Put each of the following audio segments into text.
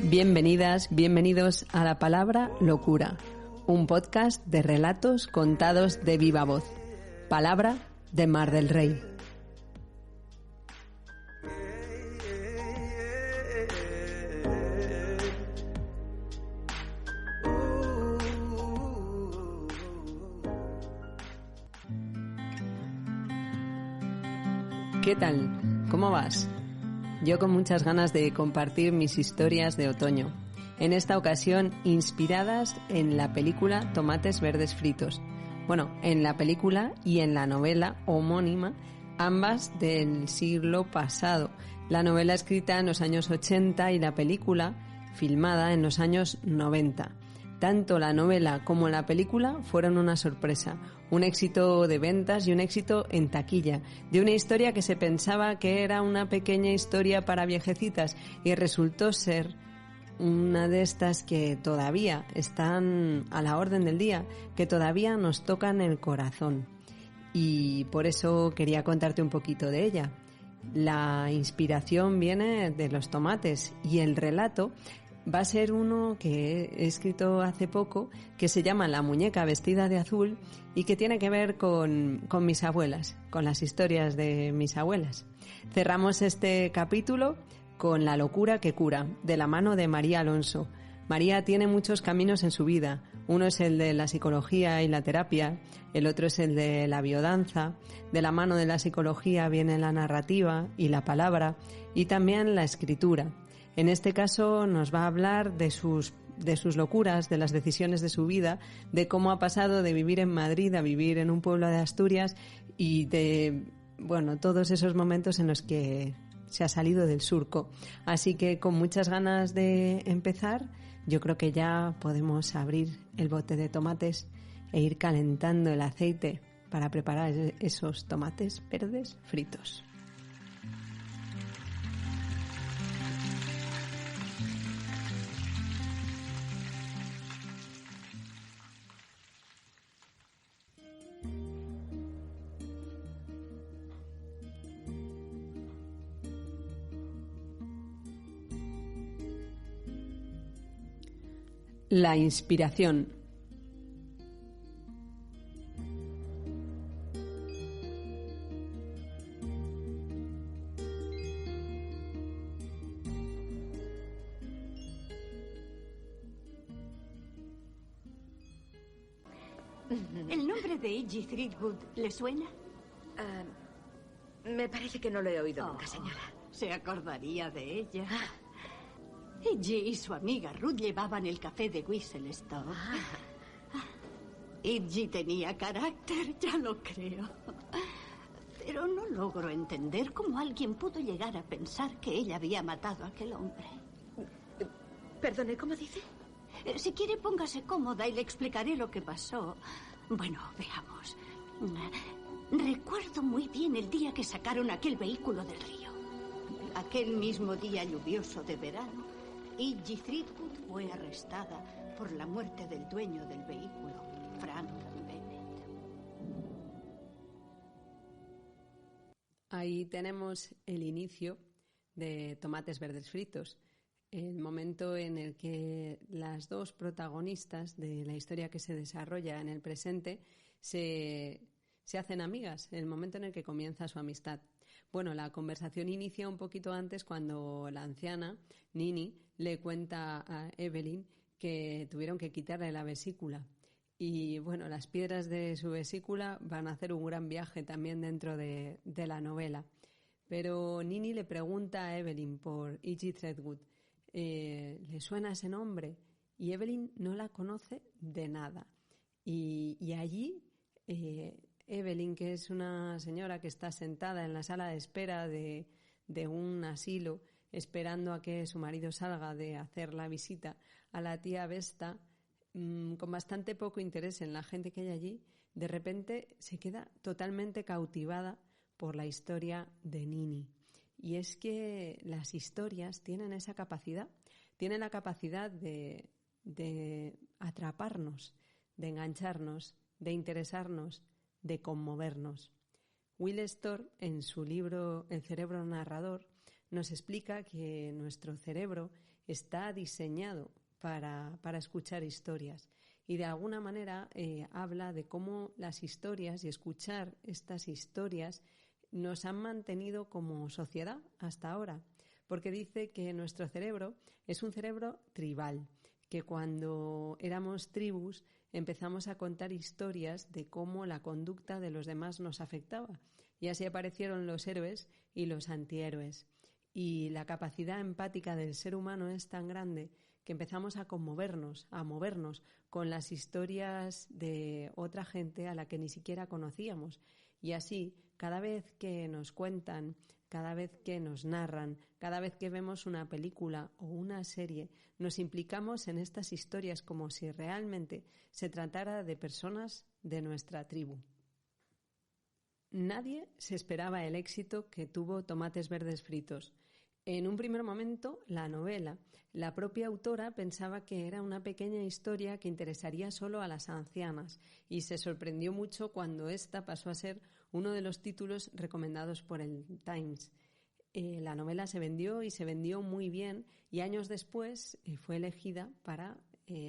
Bienvenidas, bienvenidos a La Palabra Locura, un podcast de relatos contados de viva voz. Palabra de Mar del Rey. ¿Qué tal? ¿Cómo vas? Yo con muchas ganas de compartir mis historias de otoño, en esta ocasión inspiradas en la película Tomates Verdes Fritos. Bueno, en la película y en la novela homónima, ambas del siglo pasado. La novela escrita en los años 80 y la película filmada en los años 90. Tanto la novela como la película fueron una sorpresa, un éxito de ventas y un éxito en taquilla, de una historia que se pensaba que era una pequeña historia para viejecitas y resultó ser una de estas que todavía están a la orden del día, que todavía nos tocan el corazón. Y por eso quería contarte un poquito de ella. La inspiración viene de los tomates y el relato va a ser uno que he escrito hace poco, que se llama La muñeca vestida de azul y que tiene que ver con mis abuelas, con las historias de mis abuelas. Cerramos este capítulo con La locura que cura, de la mano de María Alonso. María tiene muchos caminos en su vida. Uno es el de la psicología y la terapia, el otro es el de la biodanza. De la mano de la psicología viene la narrativa y la palabra y también la escritura. En este caso nos va a hablar de sus locuras, de las decisiones de su vida, de cómo ha pasado de vivir en Madrid a vivir en un pueblo de Asturias y de, todos esos momentos en los que se ha salido del surco. Así que con muchas ganas de empezar, yo creo que ya podemos abrir el bote de tomates e ir calentando el aceite para preparar esos tomates verdes fritos. La inspiración. ¿El nombre de Iggy Threadwood le suena? Me parece que no lo he oído nunca, señora. Se acordaría de ella. Iggy y su amiga Ruth llevaban el café de Whistle Stop. Iggy tenía carácter, ya lo creo. Pero no logro entender cómo alguien pudo llegar a pensar que ella había matado a aquel hombre. Perdone, ¿cómo dice? Si quiere, póngase cómoda y le explicaré lo que pasó. Bueno, veamos. Recuerdo muy bien el día que sacaron aquel vehículo del río. Aquel mismo día lluvioso de verano, Iggy Threadwood fue arrestada por la muerte del dueño del vehículo, Frank Bennett. Ahí tenemos el inicio de Tomates Verdes Fritos, el momento en el que las dos protagonistas de la historia que se desarrolla en el presente se hacen amigas, el momento en el que comienza su amistad. Bueno, la conversación inicia un poquito antes cuando la anciana, Nini, le cuenta a Evelyn que tuvieron que quitarle la vesícula. Y bueno, las piedras de su vesícula van a hacer un gran viaje también dentro de la novela. Pero Nini le pregunta a Evelyn por Iggy Threadwood. ¿Le suena ese nombre? Y Evelyn no la conoce de nada. Y allí Evelyn, que es una señora que está sentada en la sala de espera de un asilo, esperando a que su marido salga de hacer la visita a la tía Vesta, con bastante poco interés en la gente que hay allí, de repente se queda totalmente cautivada por la historia de Nini. Y es que las historias tienen esa capacidad, tienen la capacidad de atraparnos, de engancharnos, de interesarnos, de conmovernos. Will Storr, en su libro El cerebro narrador, nos explica que nuestro cerebro está diseñado para escuchar historias y de alguna manera habla de cómo las historias y escuchar estas historias nos han mantenido como sociedad hasta ahora, porque dice que nuestro cerebro es un cerebro tribal, que cuando éramos tribus empezamos a contar historias de cómo la conducta de los demás nos afectaba, y así aparecieron los héroes y los antihéroes. Y la capacidad empática del ser humano es tan grande que empezamos a conmovernos, a movernos con las historias de otra gente a la que ni siquiera conocíamos. Y así, cada vez que nos cuentan, cada vez que nos narran, cada vez que vemos una película o una serie, nos implicamos en estas historias como si realmente se tratara de personas de nuestra tribu. Nadie se esperaba el éxito que tuvo Tomates Verdes Fritos. En un primer momento, la novela, la propia autora pensaba que era una pequeña historia que interesaría solo a las ancianas y se sorprendió mucho cuando esta pasó a ser uno de los títulos recomendados por el Times. La novela se vendió y se vendió muy bien y años después fue elegida para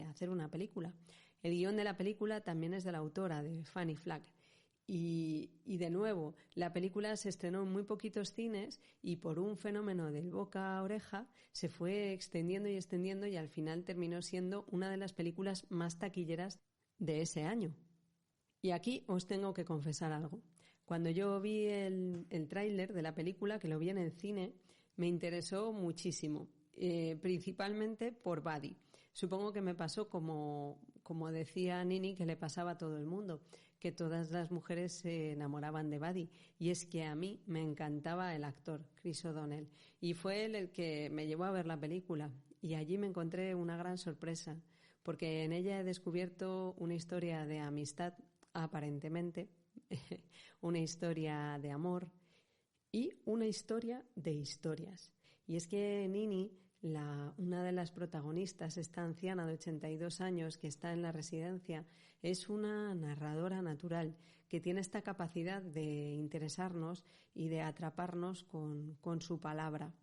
hacer una película. El guión de la película también es de la autora, de Fanny Flagg. Y de nuevo, la película se estrenó en muy poquitos cines y por un fenómeno del boca a oreja se fue extendiendo y al final terminó siendo una de las películas más taquilleras de ese año. Y aquí os tengo que confesar algo. Cuando yo vi el tráiler de la película, que lo vi en el cine, me interesó muchísimo. Principalmente por Buddy. Supongo que me pasó como decía Nini, que le pasaba a todo el mundo, que todas las mujeres se enamoraban de Buddy. Y es que a mí me encantaba el actor, Chris O'Donnell. Y fue él el que me llevó a ver la película. Y allí me encontré una gran sorpresa, porque en ella he descubierto una historia de amistad, aparentemente, una historia de amor y una historia de historias. Y es que Nini, una de las protagonistas, esta anciana de 82 años que está en la residencia, es una narradora natural que tiene esta capacidad de interesarnos y de atraparnos con su palabra.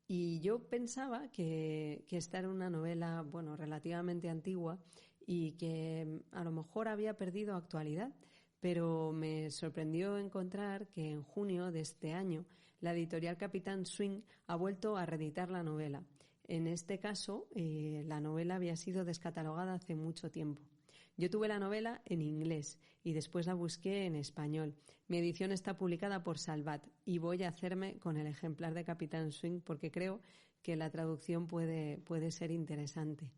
Y yo pensaba que esta era una novela, relativamente antigua y que a lo mejor había perdido actualidad, pero me sorprendió encontrar que en junio de este año la editorial Capitán Swing ha vuelto a reeditar la novela. En este caso, la novela había sido descatalogada hace mucho tiempo. Yo tuve la novela en inglés y después la busqué en español. Mi edición está publicada por Salvat y voy a hacerme con el ejemplar de Capitán Swing porque creo que la traducción puede ser interesante.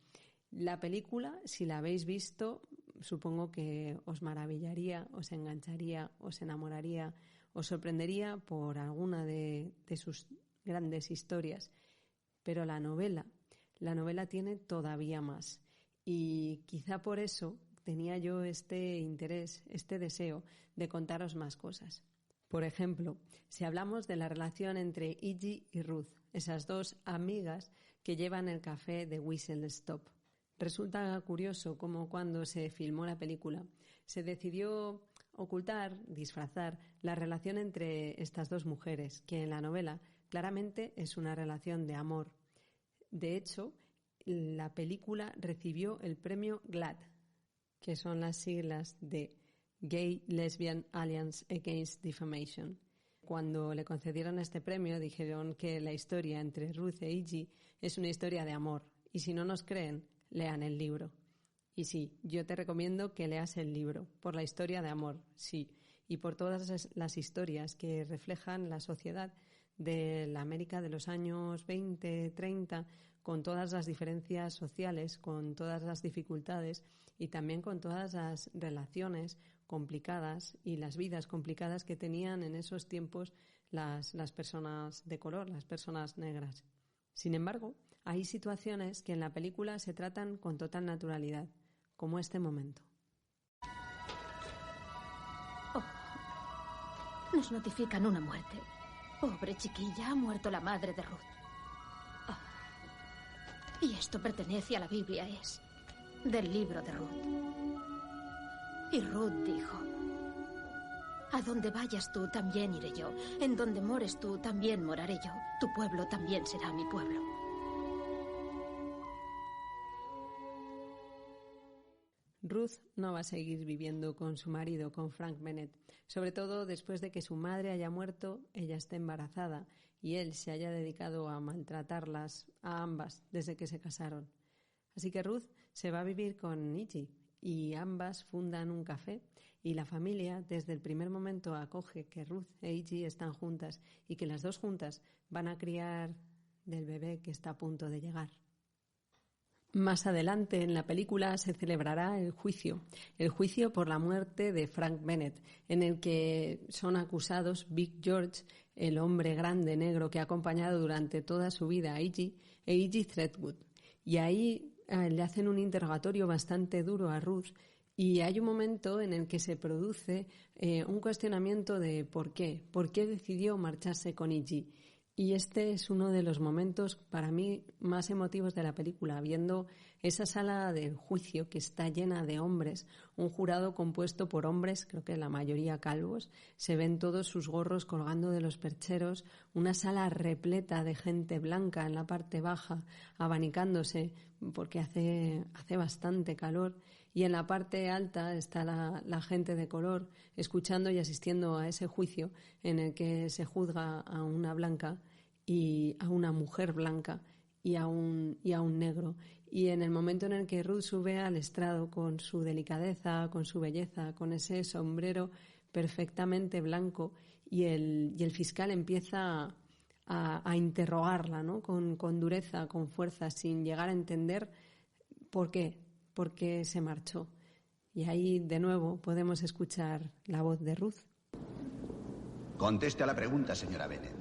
La película, si la habéis visto, supongo que os maravillaría, os engancharía, os enamoraría, os sorprendería por alguna de sus grandes historias. Pero la novela tiene todavía más. Y quizá por eso tenía yo este interés, este deseo de contaros más cosas. Por ejemplo, si hablamos de la relación entre Iggy y Ruth, esas dos amigas que llevan el café de Whistle Stop. Resulta curioso cómo cuando se filmó la película se decidió ocultar, disfrazar la relación entre estas dos mujeres, que en la novela claramente es una relación de amor. De hecho, la película recibió el premio GLAAD, que son las siglas de Gay Lesbian Alliance Against Defamation. Cuando le concedieron este premio dijeron que la historia entre Ruth e Iggy es una historia de amor. Y si no nos creen, lean el libro. Y sí, yo te recomiendo que leas el libro, por la historia de amor, sí, y por todas las historias que reflejan la sociedad de la América de los años 20, 30, con todas las diferencias sociales, con todas las dificultades y también con todas las relaciones complicadas y las vidas complicadas que tenían en esos tiempos las personas de color, las personas negras. Sin embargo, hay situaciones que en la película se tratan con total naturalidad, como este momento. Oh, nos notifican una muerte. Pobre chiquilla, ha muerto la madre de Ruth. Oh. Y esto pertenece a la Biblia, es del libro de Ruth. Y Ruth dijo: A donde vayas tú, también iré yo. En donde mores tú, también moraré yo. Tu pueblo también será mi pueblo. Ruth no va a seguir viviendo con su marido, con Frank Bennett, sobre todo después de que su madre haya muerto, ella esté embarazada y él se haya dedicado a maltratarlas a ambas desde que se casaron. Así que Ruth se va a vivir con Iggy y ambas fundan un café y la familia desde el primer momento acoge que Ruth e Iggy están juntas y que las dos juntas van a criar del bebé que está a punto de llegar. Más adelante en la película se celebrará el juicio por la muerte de Frank Bennett, en el que son acusados Big George, el hombre grande negro que ha acompañado durante toda su vida a Iggy, e Iggy Threadgood. Y ahí le hacen un interrogatorio bastante duro a Ruth y hay un momento en el que se produce un cuestionamiento de por qué decidió marcharse con Iggy. Y este es uno de los momentos para mí más emotivos de la película, viendo esa sala del juicio que está llena de hombres, un jurado compuesto por hombres, creo que la mayoría calvos, se ven todos sus gorros colgando de los percheros, una sala repleta de gente blanca en la parte baja, abanicándose porque hace bastante calor, y en la parte alta está la gente de color escuchando y asistiendo a ese juicio en el que se juzga a una blanca y a una mujer blanca y a un negro. Y en el momento en el que Ruth sube al estrado con su delicadeza, con su belleza, con ese sombrero perfectamente blanco y el fiscal empieza a interrogarla, ¿no? Con dureza, con fuerza, sin llegar a entender por qué se marchó. Y ahí de nuevo podemos escuchar la voz de Ruth. Conteste a la pregunta, señora Bennett.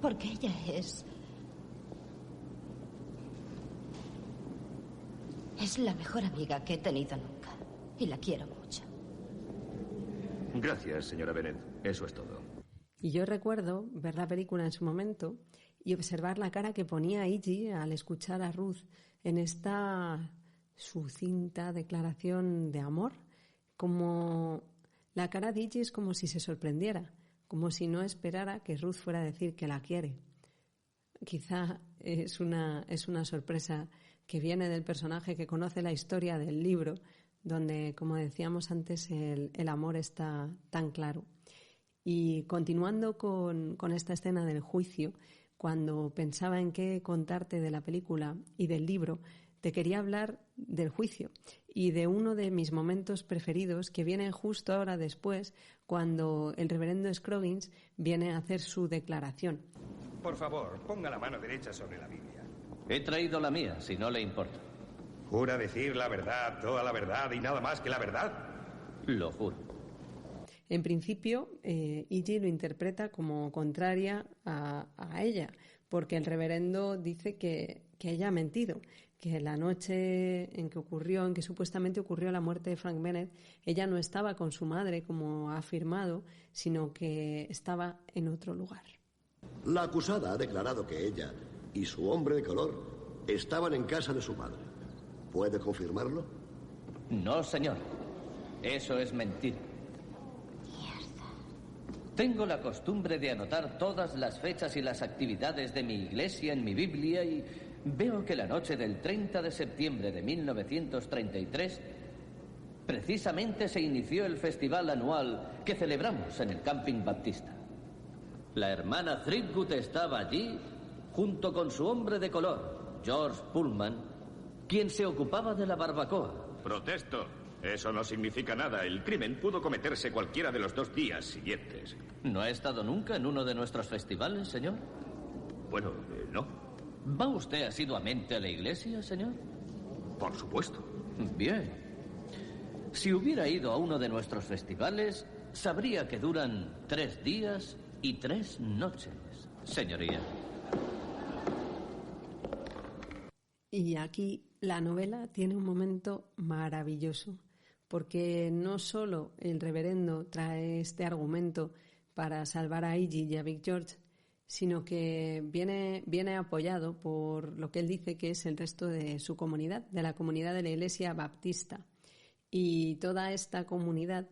Porque ella es la mejor amiga que he tenido nunca. Y la quiero mucho. Gracias, señora Bennett. Eso es todo. Y yo recuerdo ver la película en su momento y observar la cara que ponía Iggy al escuchar a Ruth en esta sucinta declaración de amor. Como la cara de Iggy es como si se sorprendiera, como si no esperara que Ruth fuera a decir que la quiere. Quizá es una sorpresa que viene del personaje que conoce la historia del libro, donde, como decíamos antes, el amor está tan claro. Y continuando con esta escena del juicio, cuando pensaba en qué contarte de la película y del libro, te quería hablar del juicio y de uno de mis momentos preferidos que viene justo ahora después, cuando el reverendo Scroggins viene a hacer su declaración. Por favor, ponga la mano derecha sobre la Biblia. He traído la mía, si no le importa. ¿Jura decir la verdad, toda la verdad y nada más que la verdad? Lo juro. En principio, Iggy lo interpreta como contraria a ella, porque el reverendo dice que ella ha mentido, que la noche en que supuestamente ocurrió la muerte de Frank Bennett, ella no estaba con su madre, como ha afirmado, sino que estaba en otro lugar. La acusada ha declarado que ella y su hombre de color estaban en casa de su madre. ¿Puede confirmarlo? No, señor. Eso es mentira. Tengo la costumbre de anotar todas las fechas y las actividades de mi iglesia en mi Biblia y veo que la noche del 30 de septiembre de 1933 precisamente se inició el festival anual que celebramos en el camping baptista. La hermana Threadgood estaba allí junto con su hombre de color, George Pullman, quien se ocupaba de la barbacoa. Protesto. Eso no significa nada. El crimen pudo cometerse cualquiera de los 2 días siguientes. ¿No ha estado nunca en uno de nuestros festivales, señor? Bueno, no. ¿Va usted asiduamente a la iglesia, señor? Por supuesto. Bien. Si hubiera ido a uno de nuestros festivales, sabría que duran 3 días y 3 noches, señoría. Y aquí la novela tiene un momento maravilloso, porque no solo el reverendo trae este argumento para salvar a Iggy y a Big George, sino que viene apoyado por lo que él dice que es el resto de su comunidad, de la comunidad de la Iglesia Baptista. Y toda esta comunidad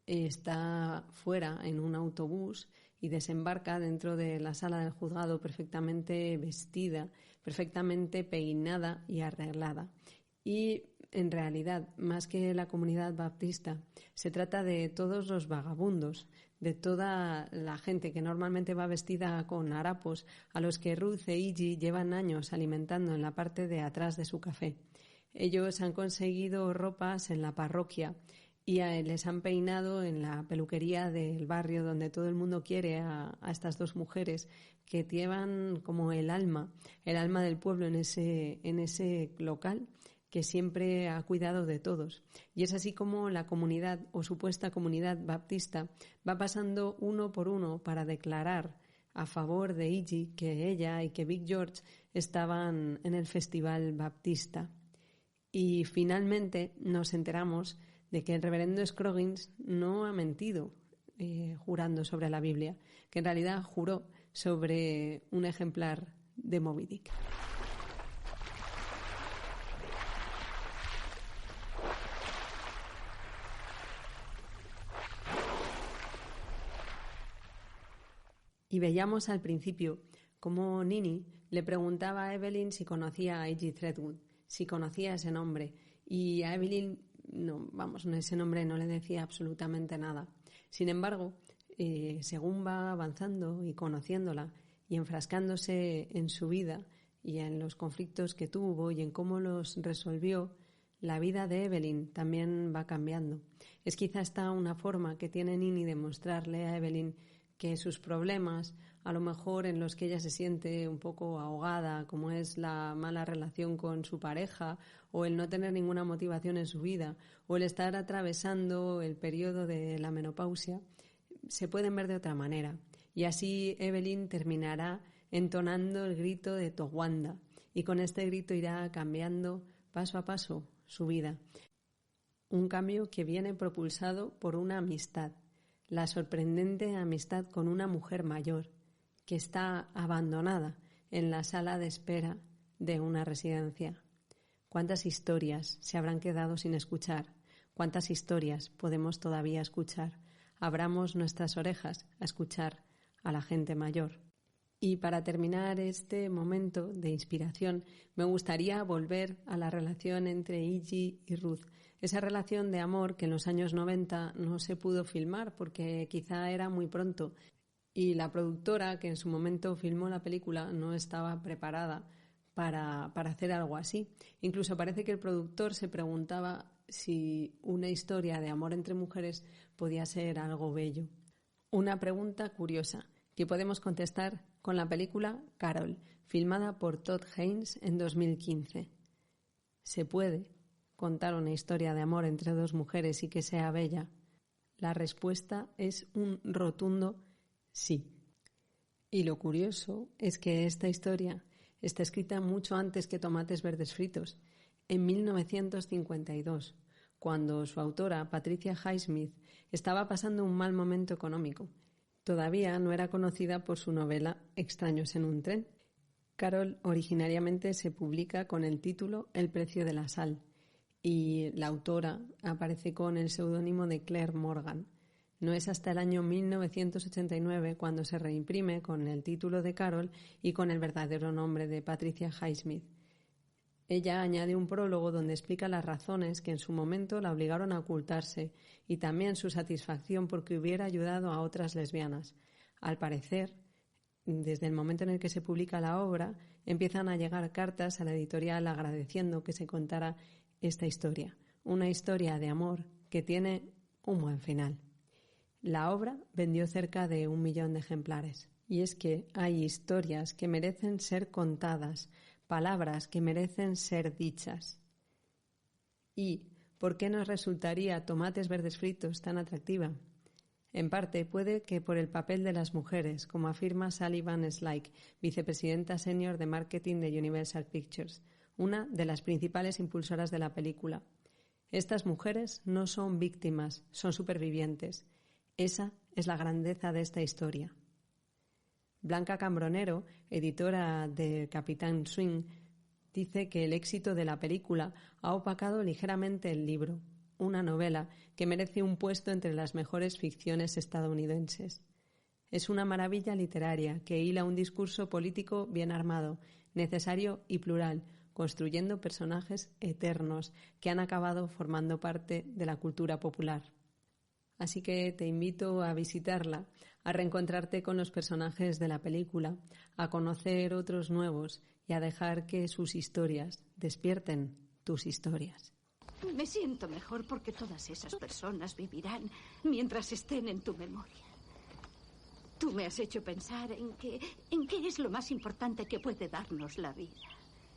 está fuera en un autobús y desembarca dentro de la sala del juzgado perfectamente vestida, perfectamente peinada y arreglada. Y en realidad, más que la comunidad baptista, se trata de todos los vagabundos, de toda la gente que normalmente va vestida con harapos, a los que Ruth e Iggy llevan años alimentando en la parte de atrás de su café. Ellos han conseguido ropas en la parroquia y les han peinado en la peluquería del barrio donde todo el mundo quiere a estas dos mujeres que llevan como el alma del pueblo en ese local que siempre ha cuidado de todos. Y es así como la comunidad o supuesta comunidad baptista va pasando uno por uno para declarar a favor de Iggy que ella y que Big George estaban en el festival baptista. Y finalmente nos enteramos de que el reverendo Scroggins no ha mentido jurando sobre la Biblia, que en realidad juró sobre un ejemplar de Moby Dick. Y veíamos al principio cómo Nini le preguntaba a Evelyn si conocía a Iggy Threadwood, si conocía ese nombre, y a Evelyn ese nombre no le decía absolutamente nada. Sin embargo, según va avanzando y conociéndola y enfrascándose en su vida y en los conflictos que tuvo y en cómo los resolvió, la vida de Evelyn también va cambiando. Es quizá esta una forma que tiene Nini de mostrarle a Evelyn que sus problemas, a lo mejor en los que ella se siente un poco ahogada, como es la mala relación con su pareja, o el no tener ninguna motivación en su vida, o el estar atravesando el periodo de la menopausia, se pueden ver de otra manera. Y así Evelyn terminará entonando el grito de Towanda, y con este grito irá cambiando paso a paso su vida. Un cambio que viene propulsado por una amistad, la sorprendente amistad con una mujer mayor que está abandonada en la sala de espera de una residencia. ¿Cuántas historias se habrán quedado sin escuchar? ¿Cuántas historias podemos todavía escuchar? Abramos nuestras orejas a escuchar a la gente mayor. Y para terminar este momento de inspiración, me gustaría volver a la relación entre Iggy y Ruth. Esa relación de amor que en los años 90 no se pudo filmar porque quizá era muy pronto. Y la productora que en su momento filmó la película no estaba preparada para hacer algo así. Incluso parece que el productor se preguntaba si una historia de amor entre mujeres podía ser algo bello. Una pregunta curiosa que podemos contestar con la película Carol, filmada por Todd Haynes en 2015. ¿Se puede contar una historia de amor entre dos mujeres y que sea bella? La respuesta es un rotundo sí. Y lo curioso es que esta historia está escrita mucho antes que Tomates Verdes Fritos, en 1952, cuando su autora, Patricia Highsmith, estaba pasando un mal momento económico. Todavía no era conocida por su novela Extraños en un tren. Carol originariamente se publica con el título El precio de la sal y la autora aparece con el seudónimo de Claire Morgan. No es hasta el año 1989 cuando se reimprime con el título de Carol y con el verdadero nombre de Patricia Highsmith. Ella añade un prólogo donde explica las razones que en su momento la obligaron a ocultarse y también su satisfacción porque hubiera ayudado a otras lesbianas. Al parecer, desde el momento en el que se publica la obra, empiezan a llegar cartas a la editorial agradeciendo que se contara esta historia, una historia de amor que tiene un buen final. La obra vendió cerca de 1 millón de ejemplares. Y es que hay historias que merecen ser contadas, palabras que merecen ser dichas. ¿Y por qué nos resultaría Tomates Verdes Fritos tan atractiva? En parte puede que por el papel de las mujeres, como afirma Sally Van Slyke, vicepresidenta senior de marketing de Universal Pictures, una de las principales impulsoras de la película. Estas mujeres no son víctimas, son supervivientes. Esa es la grandeza de esta historia. Blanca Cambronero, editora de Capitán Swing, dice que el éxito de la película ha opacado ligeramente el libro. una novela que merece un puesto entre las mejores ficciones estadounidenses. Es una maravilla literaria que hila un discurso político bien armado, necesario y plural, construyendo personajes eternos que han acabado formando parte de la cultura popular. Así que te invito a visitarla, a reencontrarte con los personajes de la película, a conocer otros nuevos y a dejar que sus historias despierten tus historias. Me siento mejor porque todas esas personas vivirán mientras estén en tu memoria. Tú me has hecho pensar en qué es lo más importante que puede darnos la vida.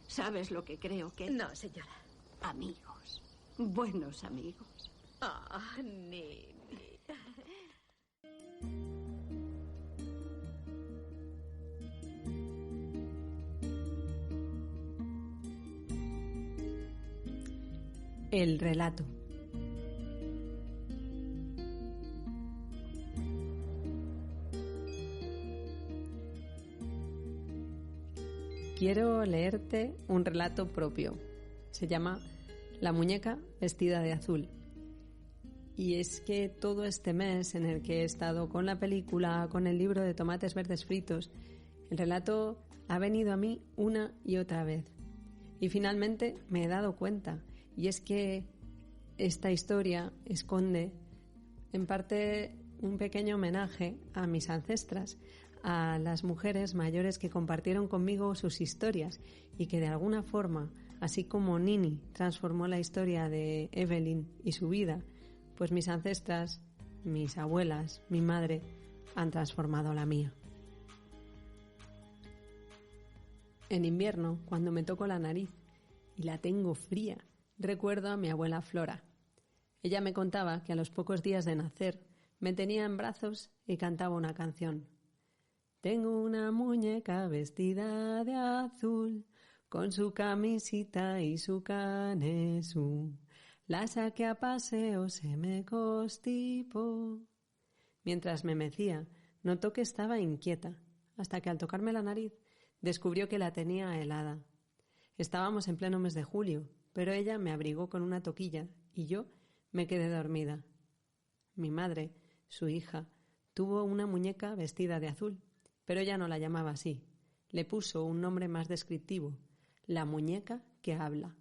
¿Sabes lo que creo que...? No, señora. Amigos. Buenos amigos. Ah, Nini. El relato. Quiero leerte un relato propio. Se llama La muñeca vestida de azul. Y es que todo este mes en el que he estado con la película, con el libro de Tomates Verdes Fritos, el relato ha venido a mí una y otra vez. Y finalmente me he dado cuenta. Y es que esta historia esconde, en parte, un pequeño homenaje a mis ancestras, a las mujeres mayores que compartieron conmigo sus historias y que de alguna forma, así como Nini transformó la historia de Evelyn y su vida, pues mis ancestras, mis abuelas, mi madre, han transformado la mía. En invierno, cuando me toco la nariz y la tengo fría, recuerdo a mi abuela Flora. Ella me contaba que a los pocos días de nacer me tenía en brazos y cantaba una canción. Tengo una muñeca vestida de azul, con su camisita y su canesú. La saqué a paseo, se me constipó. Mientras me mecía, notó que estaba inquieta, hasta que al tocarme la nariz descubrió que la tenía helada. Estábamos en pleno mes de julio, pero ella me abrigó con una toquilla y yo me quedé dormida. Mi madre, su hija, tuvo una muñeca vestida de azul, pero ella no la llamaba así. Le puso un nombre más descriptivo, la muñeca que habla.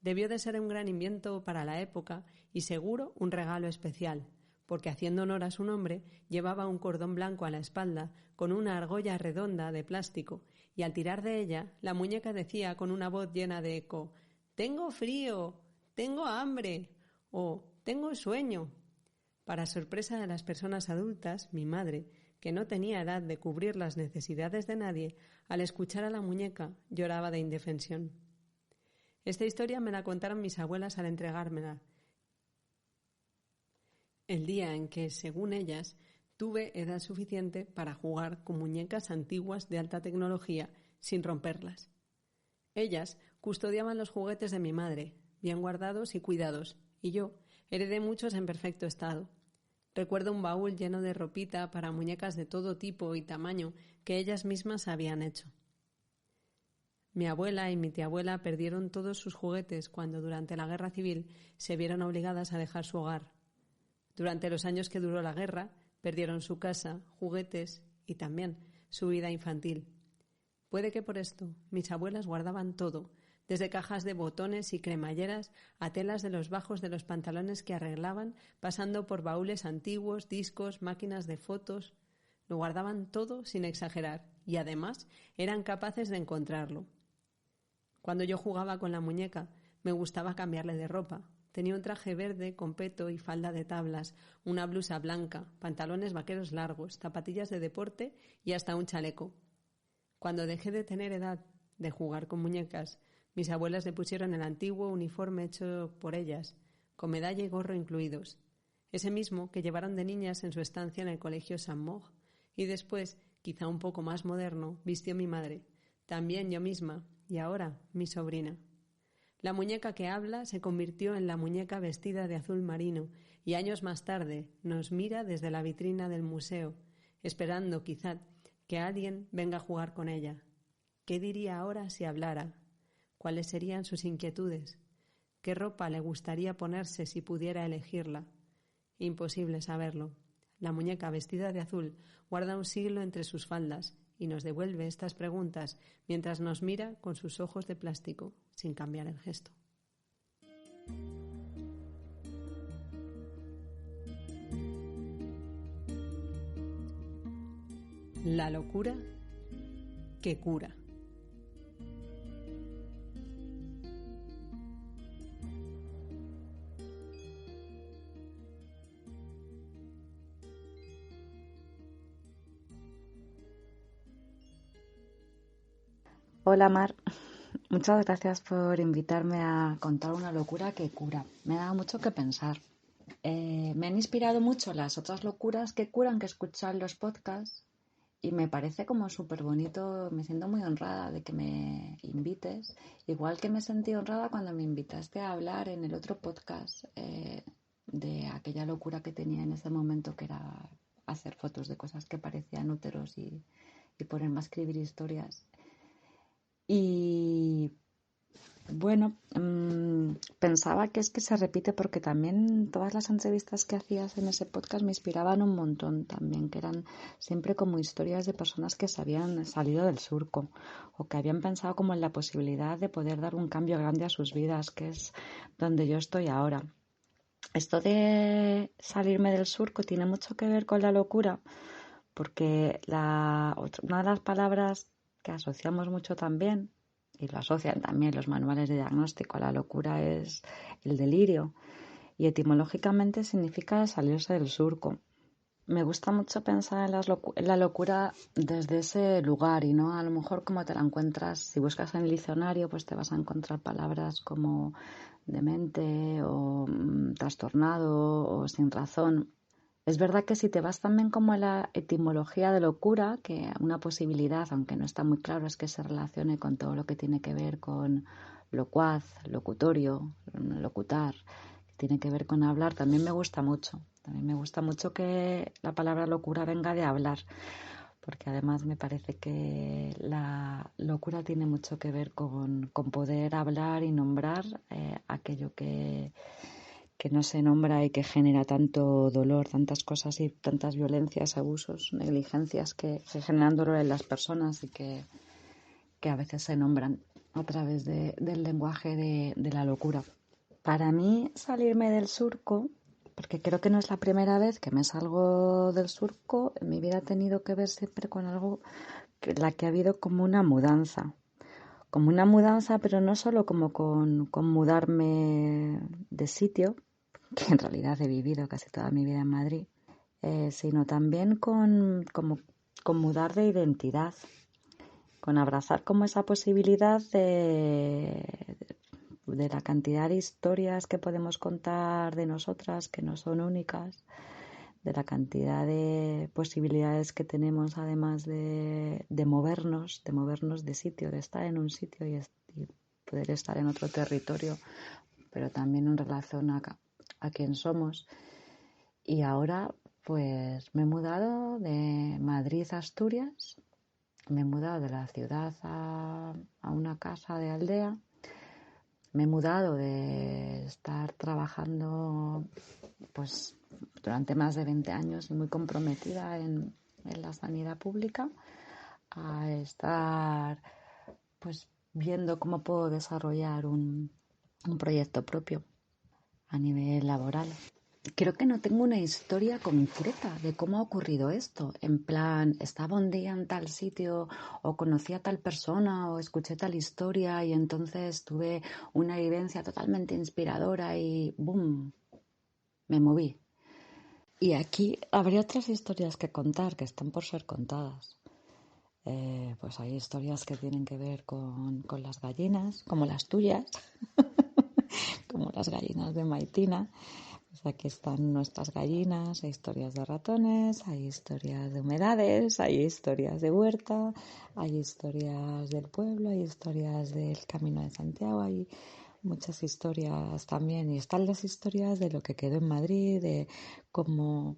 Debió de ser un gran invento para la época y seguro un regalo especial, porque haciendo honor a su nombre llevaba un cordón blanco a la espalda con una argolla redonda de plástico y al tirar de ella la muñeca decía con una voz llena de eco: «Tengo frío, tengo hambre» o «tengo sueño». Para sorpresa de las personas adultas, mi madre, que no tenía edad de cubrir las necesidades de nadie, al escuchar a la muñeca lloraba de indefensión. Esta historia me la contaron mis abuelas al entregármela, el día en que, según ellas, tuve edad suficiente para jugar con muñecas antiguas de alta tecnología sin romperlas. Ellas custodiaban los juguetes de mi madre, bien guardados y cuidados, y yo heredé muchos en perfecto estado. Recuerdo un baúl lleno de ropita para muñecas de todo tipo y tamaño que ellas mismas habían hecho. Mi abuela y mi tiabuela perdieron todos sus juguetes cuando durante la Guerra Civil se vieron obligadas a dejar su hogar. Durante los años que duró la guerra, perdieron su casa, juguetes y también su vida infantil. Puede que por esto mis abuelas guardaban todo, desde cajas de botones y cremalleras a telas de los bajos de los pantalones que arreglaban, pasando por baúles antiguos, discos, máquinas de fotos. Lo guardaban todo sin exagerar y además eran capaces de encontrarlo. Cuando yo jugaba con la muñeca, me gustaba cambiarle de ropa. Tenía un traje verde con peto y falda de tablas, una blusa blanca, pantalones vaqueros largos, zapatillas de deporte y hasta un chaleco. Cuando dejé de tener edad de jugar con muñecas, mis abuelas le pusieron el antiguo uniforme hecho por ellas, con medalla y gorro incluidos, ese mismo que llevaron de niñas en su estancia en el colegio San Mog, y después, quizá un poco más moderno, vistió mi madre, también yo misma, y ahora mi sobrina. La muñeca que habla se convirtió en la muñeca vestida de azul marino y años más tarde nos mira desde la vitrina del museo, esperando quizá que alguien venga a jugar con ella. ¿Qué diría ahora si hablara? ¿Cuáles serían sus inquietudes? ¿Qué ropa le gustaría ponerse si pudiera elegirla? Imposible saberlo. La muñeca vestida de azul guarda un siglo entre sus faldas y nos devuelve estas preguntas mientras nos mira con sus ojos de plástico, sin cambiar el gesto. La locura que cura. Hola Mar, muchas gracias por invitarme a contar una locura que cura. Me ha dado mucho que pensar. Me han inspirado mucho las otras locuras que curan que escuchan los podcasts y me parece como súper bonito, me siento muy honrada de que me invites, igual que me sentí honrada cuando me invitaste a hablar en el otro podcast de aquella locura que tenía en ese momento, que era hacer fotos de cosas que parecían úteros y ponerme a escribir historias. Y bueno, pensaba que es que se repite porque también todas las entrevistas que hacías en ese podcast me inspiraban un montón también, que eran siempre como historias de personas que se habían salido del surco o que habían pensado como en la posibilidad de poder dar un cambio grande a sus vidas, que es donde yo estoy ahora. Esto de salirme del surco tiene mucho que ver con la locura, porque una de las palabras que asociamos mucho también, y lo asocian también los manuales de diagnóstico a la locura, es el delirio, y etimológicamente significa salirse del surco. Me gusta mucho pensar en la locura desde ese lugar y no a lo mejor como te la encuentras, si buscas en el diccionario pues te vas a encontrar palabras como demente o trastornado o sin razón. Es verdad que si te vas también como a la etimología de locura, que una posibilidad, aunque no está muy claro, es que se relacione con todo lo que tiene que ver con locuaz, locutorio, locutar, que tiene que ver con hablar, también me gusta mucho. También me gusta mucho que la palabra locura venga de hablar, porque además me parece que la locura tiene mucho que ver con poder hablar y nombrar aquello que no se nombra y que genera tanto dolor, tantas cosas y tantas violencias, abusos, negligencias que generan dolor en las personas y que a veces se nombran a través del lenguaje de la locura. Para mí salirme del surco, porque creo que no es la primera vez que me salgo del surco, en mi vida ha tenido que ver siempre con algo la que ha habido como una mudanza, pero no solo como con mudarme de sitio, que en realidad he vivido casi toda mi vida en Madrid, sino también con mudar de identidad, con abrazar como esa posibilidad de la cantidad de historias que podemos contar de nosotras, que no son únicas, de la cantidad de posibilidades que tenemos además de movernos de sitio, de estar en un sitio y poder estar en otro territorio, pero también en relación a quién somos. Y ahora pues me he mudado de Madrid a Asturias, me he mudado de la ciudad a una casa de aldea, me he mudado de estar trabajando pues durante más de 20 años y muy comprometida en la sanidad pública a estar pues viendo cómo puedo desarrollar un proyecto propio a nivel laboral. Creo que no tengo una historia concreta de cómo ha ocurrido esto. En plan, estaba un día en tal sitio o conocí a tal persona o escuché tal historia y entonces tuve una vivencia totalmente inspiradora y ¡boom! Me moví. Y aquí habría otras historias que contar que están por ser contadas. Pues hay historias que tienen que ver con las gallinas, como las tuyas, como las gallinas de Maitina. Pues aquí están nuestras gallinas, hay historias de ratones, hay historias de humedades, hay historias de huerta, hay historias del pueblo, hay historias del Camino de Santiago, hay muchas historias también. Y están las historias de lo que quedó en Madrid, de cómo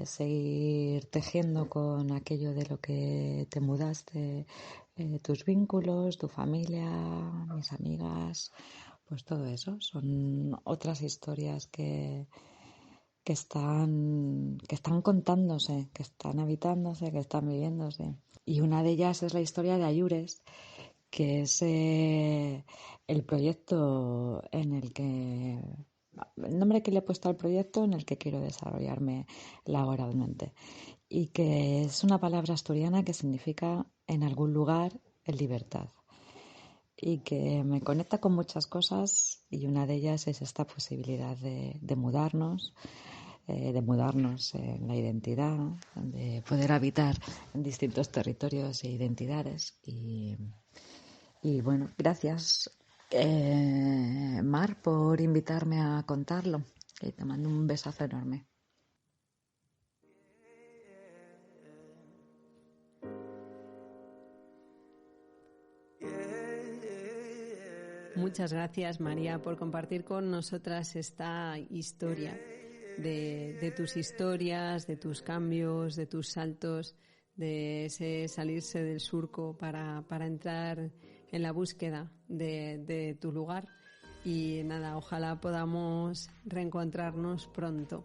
seguir tejiendo con aquello de lo que te mudaste, tus vínculos, tu familia, mis amigas, pues todo eso, son otras historias que están contándose, que están habitándose, que están viviéndose. Y una de ellas es la historia de Ayures, que es el proyecto el nombre que le he puesto al proyecto en el que quiero desarrollarme laboralmente, y que es una palabra asturiana que significa en algún lugar en libertad, y que me conecta con muchas cosas, y una de ellas es esta posibilidad de mudarnos en la identidad, de poder habitar en distintos territorios e identidades. Y bueno, gracias Mar por invitarme a contarlo, y te mando un besazo enorme. Muchas gracias, María, por compartir con nosotras esta historia de tus historias, de tus cambios, de tus saltos, de ese salirse del surco para entrar en la búsqueda de tu lugar. Y nada, ojalá podamos reencontrarnos pronto.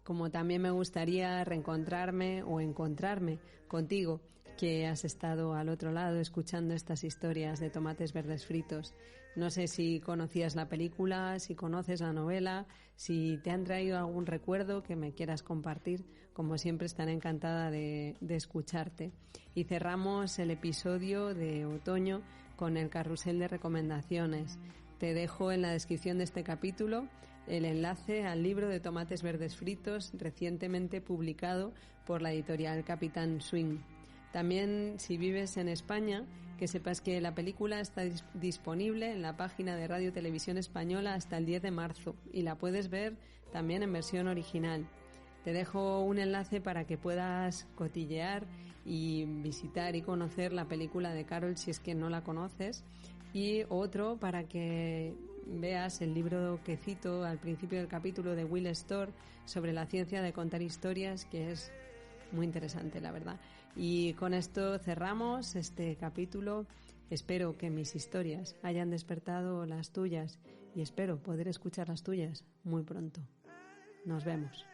Como también me gustaría reencontrarme o encontrarme contigo, que has estado al otro lado escuchando estas historias de Tomates Verdes Fritos. No sé si conocías la película, si conoces la novela, si te han traído algún recuerdo que me quieras compartir. Como siempre, estaré encantada de escucharte. Y cerramos el episodio de otoño con el carrusel de recomendaciones. Te dejo en la descripción de este capítulo el enlace al libro de Tomates Verdes Fritos, recientemente publicado por la editorial Capitán Swing. También, si vives en España, que sepas que la película está disponible en la página de Radio Televisión Española hasta el 10 de marzo y la puedes ver también en versión original. Te dejo un enlace para que puedas cotillear y visitar y conocer la película de Carol si es que no la conoces, y otro para que veas el libro que cito al principio del capítulo de Will Storr sobre la ciencia de contar historias, que es muy interesante, la verdad. Y con esto cerramos este capítulo. Espero que mis historias hayan despertado las tuyas y espero poder escuchar las tuyas muy pronto. Nos vemos.